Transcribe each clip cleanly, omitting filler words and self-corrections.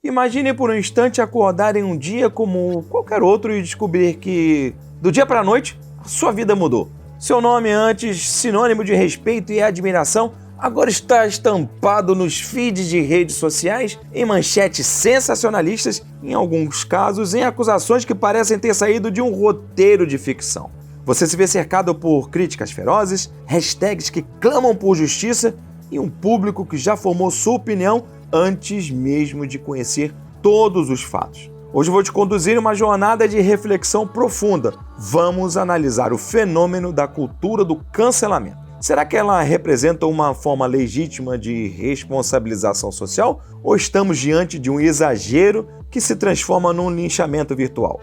Imagine por um instante acordar em um dia como qualquer outro e descobrir que, do dia para a noite, a sua vida mudou. Seu nome, antes sinônimo de respeito e admiração, agora está estampado nos feeds de redes sociais, em manchetes sensacionalistas, em alguns casos em acusações que parecem ter saído de um roteiro de ficção. Você se vê cercado por críticas ferozes, hashtags que clamam por justiça e um público que já formou sua opinião antes mesmo de conhecer todos os fatos. Hoje vou te conduzir em uma jornada de reflexão profunda. Vamos analisar o fenômeno da cultura do cancelamento. Será que ela representa uma forma legítima de responsabilização social? Ou estamos diante de um exagero que se transforma num linchamento virtual?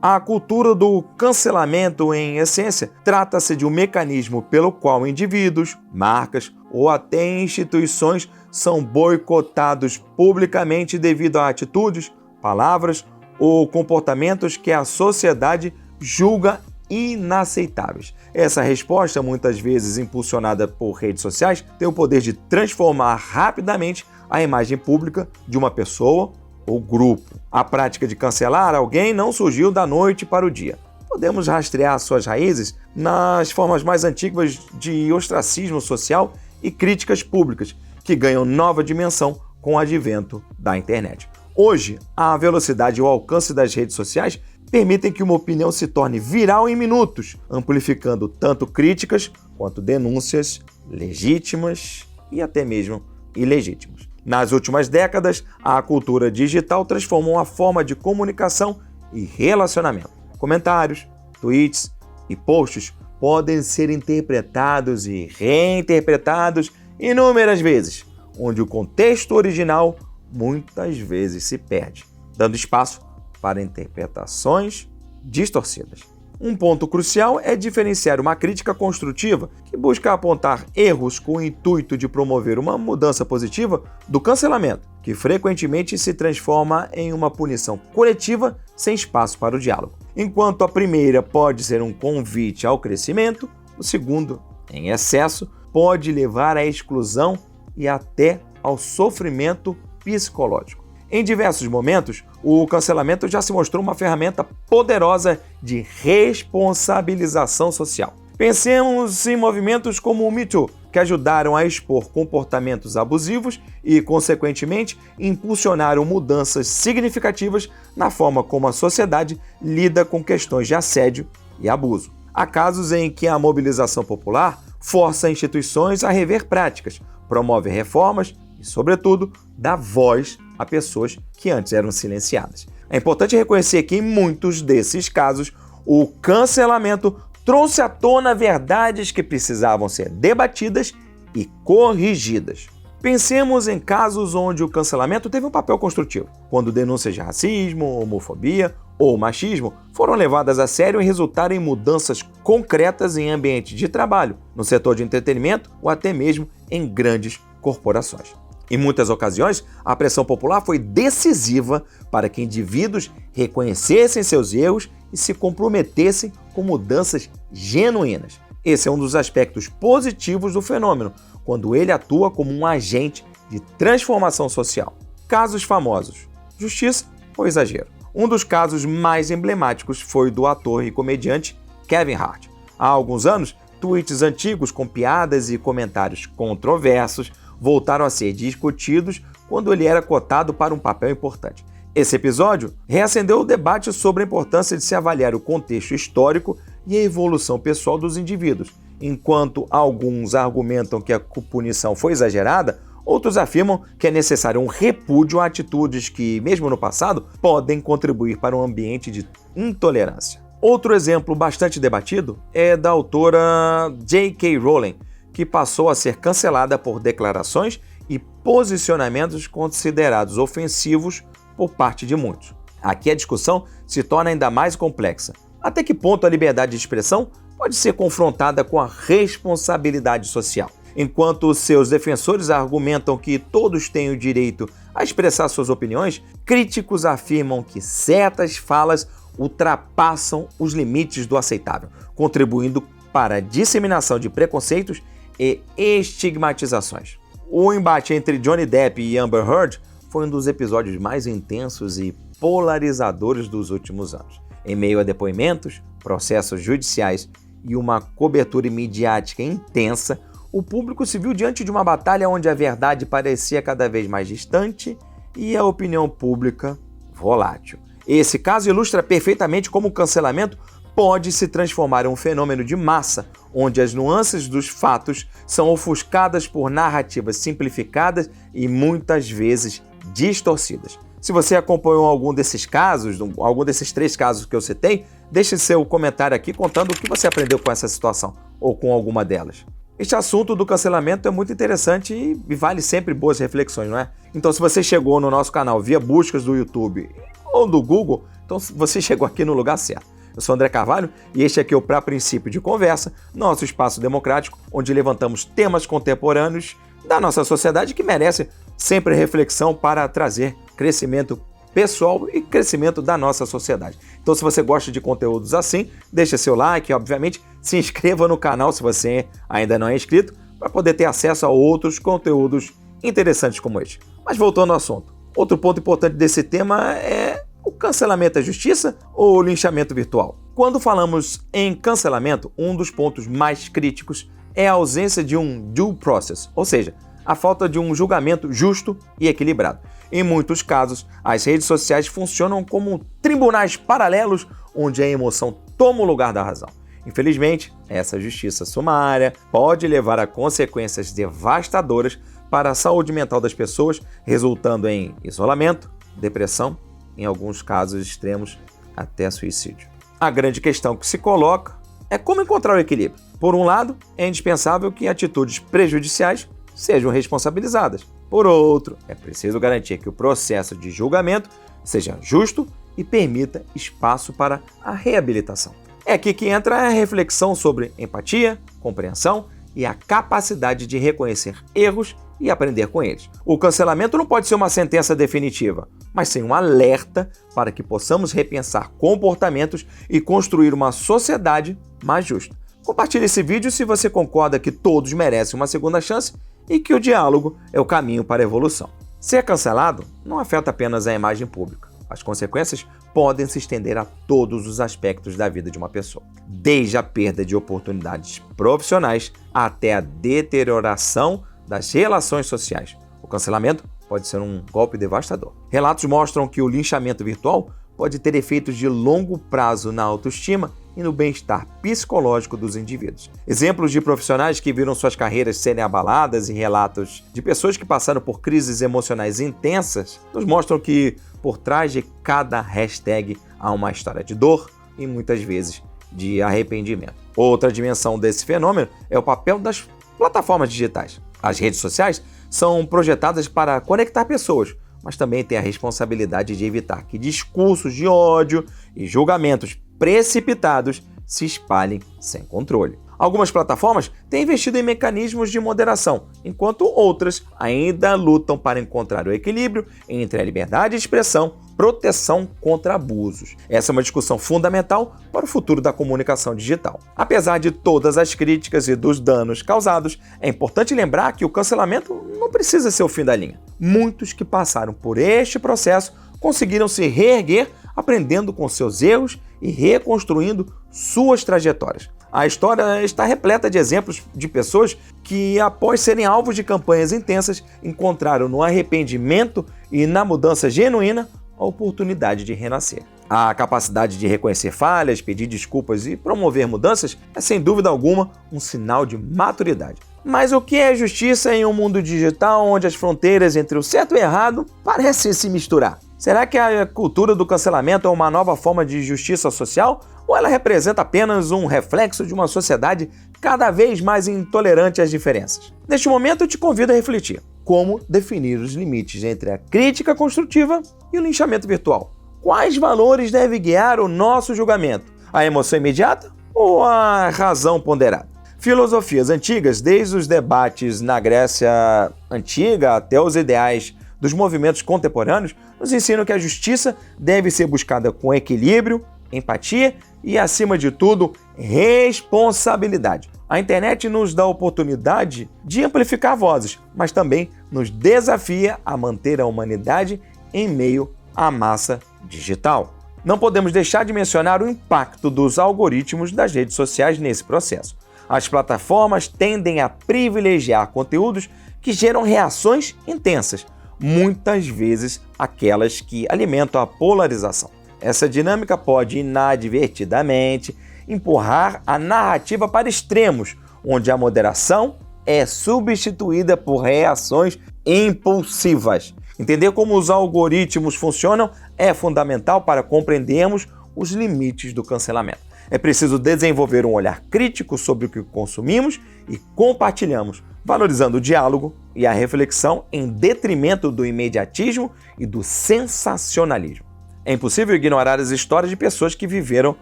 A cultura do cancelamento, em essência, trata-se de um mecanismo pelo qual indivíduos, marcas ou até instituições são boicotados publicamente devido a atitudes, palavras ou comportamentos que a sociedade julga inaceitáveis. Essa resposta, muitas vezes impulsionada por redes sociais, tem o poder de transformar rapidamente a imagem pública de uma pessoa ou grupo. A prática de cancelar alguém não surgiu da noite para o dia. Podemos rastrear suas raízes nas formas mais antigas de ostracismo social e críticas públicas, que ganham nova dimensão com o advento da internet. Hoje, a velocidade e o alcance das redes sociais permitem que uma opinião se torne viral em minutos, amplificando tanto críticas quanto denúncias legítimas e até mesmo ilegítimas. Nas últimas décadas, a cultura digital transformou a forma de comunicação e relacionamento. Comentários, tweets e posts podem ser interpretados e reinterpretados inúmeras vezes, onde o contexto original muitas vezes se perde, dando espaço para interpretações distorcidas. Um ponto crucial é diferenciar uma crítica construtiva, que busca apontar erros com o intuito de promover uma mudança positiva, do cancelamento, que frequentemente se transforma em uma punição coletiva sem espaço para o diálogo. Enquanto a primeira pode ser um convite ao crescimento, o segundo, em excesso, pode levar à exclusão e até ao sofrimento psicológico. Em diversos momentos, o cancelamento já se mostrou uma ferramenta poderosa de responsabilização social. Pensemos em movimentos como o Me Too, que ajudaram a expor comportamentos abusivos e, consequentemente, impulsionaram mudanças significativas na forma como a sociedade lida com questões de assédio e abuso. Há casos em que a mobilização popular força instituições a rever práticas, promove reformas e, sobretudo, dá voz a pessoas que antes eram silenciadas. É importante reconhecer que, em muitos desses casos, o cancelamento trouxe à tona verdades que precisavam ser debatidas e corrigidas. Pensemos em casos onde o cancelamento teve um papel construtivo, quando denúncias de racismo, homofobia ou machismo foram levadas a sério e resultaram em mudanças concretas em ambiente de trabalho, no setor de entretenimento ou até mesmo em grandes corporações. Em muitas ocasiões, a pressão popular foi decisiva para que indivíduos reconhecessem seus erros e se comprometessem com mudanças genuínas. Esse é um dos aspectos positivos do fenômeno, quando ele atua como um agente de transformação social. Casos famosos: justiça ou exagero? Um dos casos mais emblemáticos foi do ator e comediante Kevin Hart. Há alguns anos, tweets antigos com piadas e comentários controversos voltaram a ser discutidos quando ele era cotado para um papel importante. Esse episódio reacendeu o debate sobre a importância de se avaliar o contexto histórico e a evolução pessoal dos indivíduos. Enquanto alguns argumentam que a punição foi exagerada, outros afirmam que é necessário um repúdio a atitudes que, mesmo no passado, podem contribuir para um ambiente de intolerância. Outro exemplo bastante debatido é da autora J.K. Rowling, que passou a ser cancelada por declarações e posicionamentos considerados ofensivos por parte de muitos. Aqui a discussão se torna ainda mais complexa. Até que ponto a liberdade de expressão pode ser confrontada com a responsabilidade social? Enquanto seus defensores argumentam que todos têm o direito a expressar suas opiniões, críticos afirmam que certas falas ultrapassam os limites do aceitável, contribuindo para a disseminação de preconceitos e estigmatizações. O embate entre Johnny Depp e Amber Heard foi um dos episódios mais intensos e polarizadores dos últimos anos. Em meio a depoimentos, processos judiciais e uma cobertura midiática intensa, o público se viu diante de uma batalha onde a verdade parecia cada vez mais distante e a opinião pública volátil. Esse caso ilustra perfeitamente como o cancelamento pode se transformar em um fenômeno de massa, onde as nuances dos fatos são ofuscadas por narrativas simplificadas e muitas vezes distorcidas. Se você acompanhou algum desses casos, algum desses 3 casos que eu citei, deixe seu comentário aqui contando o que você aprendeu com essa situação ou com alguma delas. Este assunto do cancelamento é muito interessante e vale sempre boas reflexões, não é? Então, se você chegou no nosso canal via buscas do YouTube ou do Google, então você chegou aqui no lugar certo. Eu sou André Carvalho e este aqui é o Pra Princípio de Conversa, nosso espaço democrático, onde levantamos temas contemporâneos da nossa sociedade que merece sempre reflexão para trazer crescimento pessoal e crescimento da nossa sociedade. Então, se você gosta de conteúdos assim, deixa seu like e, obviamente, se inscreva no canal se você ainda não é inscrito, para poder ter acesso a outros conteúdos interessantes como este. Mas voltando ao assunto, outro ponto importante desse tema é o cancelamento é justiça ou o linchamento virtual? Quando falamos em cancelamento, um dos pontos mais críticos é a ausência de um due process, ou seja, a falta de um julgamento justo e equilibrado. Em muitos casos, as redes sociais funcionam como tribunais paralelos onde a emoção toma o lugar da razão. Infelizmente, essa justiça sumária pode levar a consequências devastadoras para a saúde mental das pessoas, resultando em isolamento, depressão, em alguns casos extremos, até suicídio. A grande questão que se coloca é como encontrar o equilíbrio. Por um lado, é indispensável que atitudes prejudiciais sejam responsabilizadas. Por outro, é preciso garantir que o processo de julgamento seja justo e permita espaço para a reabilitação. É aqui que entra a reflexão sobre empatia, compreensão e a capacidade de reconhecer erros e aprender com eles. O cancelamento não pode ser uma sentença definitiva, mas sim um alerta para que possamos repensar comportamentos e construir uma sociedade mais justa. Compartilhe esse vídeo se você concorda que todos merecem uma segunda chance e que o diálogo é o caminho para a evolução. Ser cancelado não afeta apenas a imagem pública. As consequências podem se estender a todos os aspectos da vida de uma pessoa, desde a perda de oportunidades profissionais até a deterioração das relações sociais. O cancelamento pode ser um golpe devastador. Relatos mostram que o linchamento virtual pode ter efeitos de longo prazo na autoestima e no bem-estar psicológico dos indivíduos. Exemplos de profissionais que viram suas carreiras serem abaladas e relatos de pessoas que passaram por crises emocionais intensas nos mostram que por trás de cada hashtag há uma história de dor e muitas vezes de arrependimento. Outra dimensão desse fenômeno é o papel das plataformas digitais. As redes sociais são projetadas para conectar pessoas, mas também têm a responsabilidade de evitar que discursos de ódio e julgamentos precipitados se espalhem sem controle. Algumas plataformas têm investido em mecanismos de moderação, enquanto outras ainda lutam para encontrar o equilíbrio entre a liberdade de expressão e proteção contra abusos. Essa é uma discussão fundamental para o futuro da comunicação digital. Apesar de todas as críticas e dos danos causados, é importante lembrar que o cancelamento não precisa ser o fim da linha. Muitos que passaram por este processo conseguiram se reerguer aprendendo com seus erros e reconstruindo suas trajetórias. A história está repleta de exemplos de pessoas que, após serem alvos de campanhas intensas, encontraram no arrependimento e na mudança genuína a oportunidade de renascer. A capacidade de reconhecer falhas, pedir desculpas e promover mudanças é, sem dúvida alguma, um sinal de maturidade. Mas o que é justiça em um mundo digital onde as fronteiras entre o certo e o errado parecem se misturar? Será que a cultura do cancelamento é uma nova forma de justiça social ou ela representa apenas um reflexo de uma sociedade cada vez mais intolerante às diferenças? Neste momento eu te convido a refletir. Como definir os limites entre a crítica construtiva e o linchamento virtual? Quais valores devem guiar o nosso julgamento? A emoção imediata ou a razão ponderada? Filosofias antigas, desde os debates na Grécia Antiga até os ideais dos movimentos contemporâneos, nos ensinam que a justiça deve ser buscada com equilíbrio, empatia e, acima de tudo, responsabilidade. A internet nos dá a oportunidade de amplificar vozes, mas também nos desafia a manter a humanidade em meio à massa digital. Não podemos deixar de mencionar o impacto dos algoritmos das redes sociais nesse processo. As plataformas tendem a privilegiar conteúdos que geram reações intensas, muitas vezes aquelas que alimentam a polarização. Essa dinâmica pode inadvertidamente empurrar a narrativa para extremos, onde a moderação é substituída por reações impulsivas. Entender como os algoritmos funcionam é fundamental para compreendermos os limites do cancelamento. É preciso desenvolver um olhar crítico sobre o que consumimos e compartilhamos, valorizando o diálogo e a reflexão em detrimento do imediatismo e do sensacionalismo. É impossível ignorar as histórias de pessoas que viveram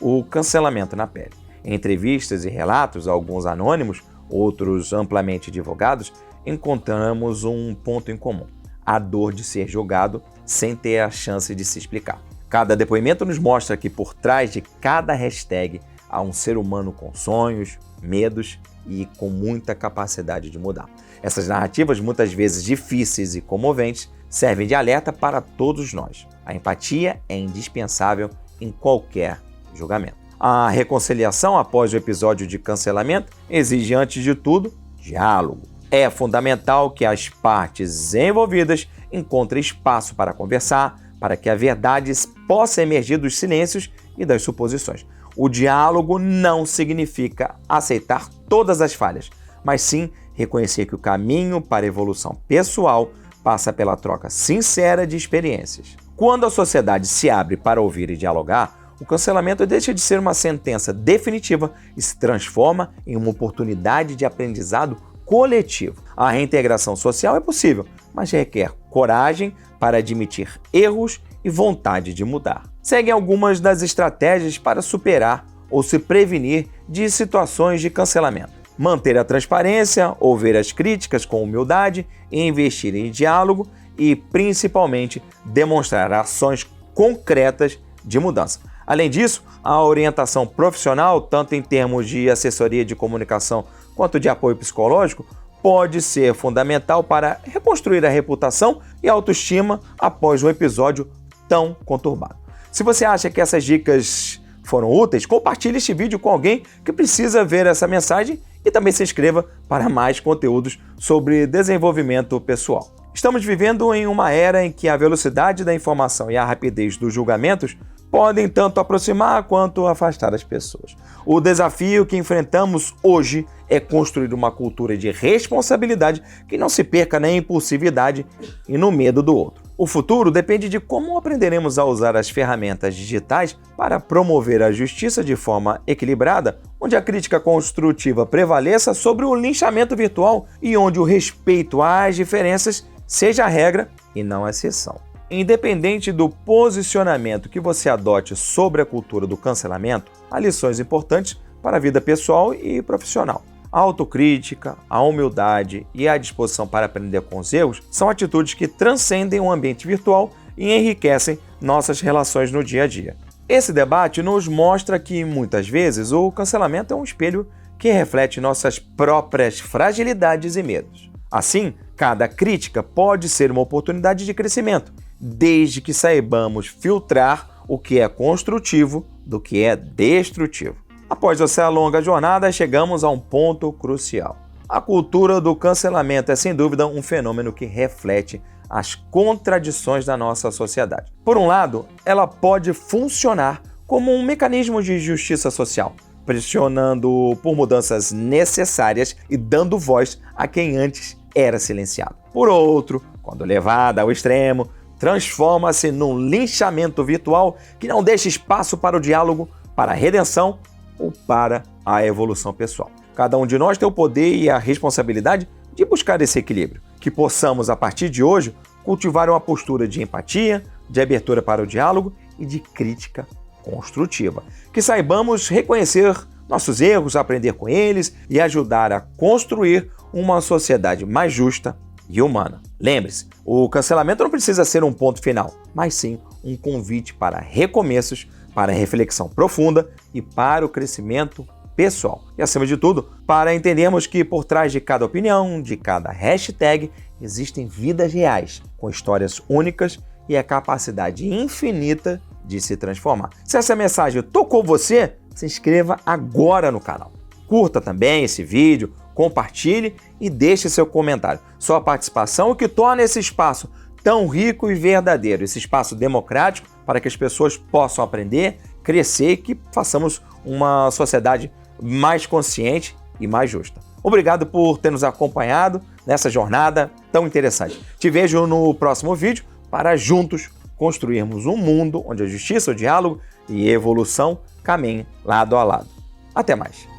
o cancelamento na pele. Em entrevistas e relatos, alguns anônimos, outros amplamente divulgados, encontramos um ponto em comum: a dor de ser julgado sem ter a chance de se explicar. Cada depoimento nos mostra que por trás de cada hashtag há um ser humano com sonhos, medos e com muita capacidade de mudar. Essas narrativas, muitas vezes difíceis e comoventes, servem de alerta para todos nós. A empatia é indispensável em qualquer julgamento. A reconciliação após o episódio de cancelamento exige, antes de tudo, diálogo. É fundamental que as partes envolvidas encontrem espaço para conversar, para que a verdade possa emergir dos silêncios e das suposições. O diálogo não significa aceitar todas as falhas, mas sim reconhecer que o caminho para a evolução pessoal passa pela troca sincera de experiências. Quando a sociedade se abre para ouvir e dialogar, o cancelamento deixa de ser uma sentença definitiva e se transforma em uma oportunidade de aprendizado coletivo. A reintegração social é possível, mas requer coragem para admitir erros e vontade de mudar. Seguem algumas das estratégias para superar ou se prevenir de situações de cancelamento. Manter a transparência, ouvir as críticas com humildade, investir em diálogo e, principalmente, demonstrar ações concretas de mudança. Além disso, a orientação profissional, tanto em termos de assessoria de comunicação quanto de apoio psicológico, pode ser fundamental para reconstruir a reputação e a autoestima após um episódio tão conturbado. Se você acha que essas dicas foram úteis, compartilhe este vídeo com alguém que precisa ver essa mensagem e também se inscreva para mais conteúdos sobre desenvolvimento pessoal. Estamos vivendo em uma era em que a velocidade da informação e a rapidez dos julgamentos podem tanto aproximar quanto afastar as pessoas. O desafio que enfrentamos hoje é construir uma cultura de responsabilidade que não se perca na impulsividade e no medo do outro. O futuro depende de como aprenderemos a usar as ferramentas digitais para promover a justiça de forma equilibrada, onde a crítica construtiva prevaleça sobre o linchamento virtual e onde o respeito às diferenças seja a regra e não a exceção. Independente do posicionamento que você adote sobre a cultura do cancelamento, há lições importantes para a vida pessoal e profissional. A autocrítica, a humildade e a disposição para aprender com os erros são atitudes que transcendem o ambiente virtual e enriquecem nossas relações no dia a dia. Esse debate nos mostra que, muitas vezes, o cancelamento é um espelho que reflete nossas próprias fragilidades e medos. Assim, cada crítica pode ser uma oportunidade de crescimento, desde que saibamos filtrar o que é construtivo do que é destrutivo. Após essa longa jornada, chegamos a um ponto crucial. A cultura do cancelamento é, sem dúvida, um fenômeno que reflete as contradições da nossa sociedade. Por um lado, ela pode funcionar como um mecanismo de justiça social, pressionando por mudanças necessárias e dando voz a quem antes era silenciado. Por outro, quando levada ao extremo, transforma-se num linchamento virtual que não deixa espaço para o diálogo, para a redenção ou para a evolução pessoal. Cada um de nós tem o poder e a responsabilidade de buscar esse equilíbrio. Que possamos, a partir de hoje, cultivar uma postura de empatia, de abertura para o diálogo e de crítica construtiva. Que saibamos reconhecer nossos erros, aprender com eles e ajudar a construir uma sociedade mais justa e humana. Lembre-se, o cancelamento não precisa ser um ponto final, mas sim um convite para recomeços, para reflexão profunda e para o crescimento pessoal. E, acima de tudo, para entendermos que por trás de cada opinião, de cada hashtag, existem vidas reais, com histórias únicas e a capacidade infinita de se transformar. Se essa mensagem tocou você, se inscreva agora no canal. Curta também esse vídeo, compartilhe e deixe seu comentário. Sua participação é o que torna esse espaço tão rico e verdadeiro, esse espaço democrático para que as pessoas possam aprender, crescer e que façamos uma sociedade mais consciente e mais justa. Obrigado por ter nos acompanhado nessa jornada tão interessante. Te vejo no próximo vídeo para juntos construirmos um mundo onde a justiça, o diálogo e a evolução caminhem lado a lado. Até mais!